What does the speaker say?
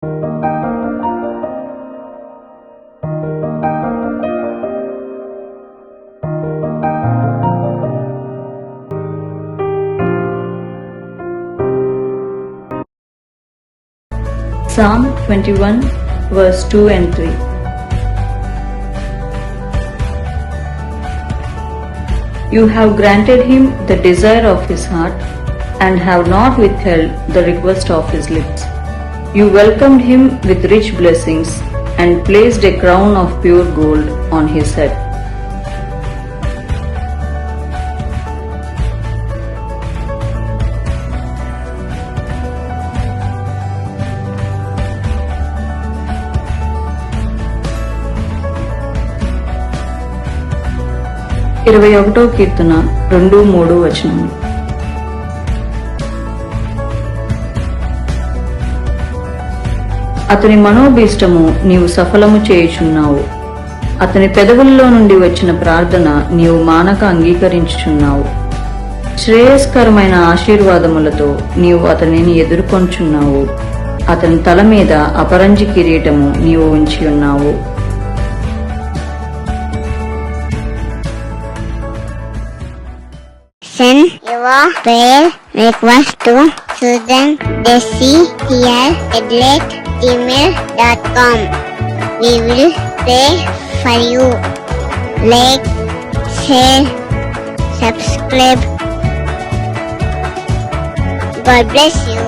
Psalm 21 verse 2 and 3. You have granted him the desire of his heart and have not withheld the request of his lips. You welcomed him with rich blessings and placed a crown of pure gold on his head. ఇరవై ఒకటో కీర్తన 2-3 వచనములు. అతని మనోభీష్టము నీవు సఫలము చేయుచున్నావు. అతని పెదవుల్లో నుండి వచ్చిన ప్రార్థన నీవు మానక అంగీకరించుచున్నావు. శ్రేయస్కరమైన ఆశీర్వాదములతో నీవు అతనిని ఎదుర్కొంచున్నావు. అతని తల మీద అపరంజి కిరీటము నీవు ఉంచి ఉన్నావు. Send your prayer request to SusanDesi@gmail.com. We will pray for you. Like, share, subscribe. God bless you.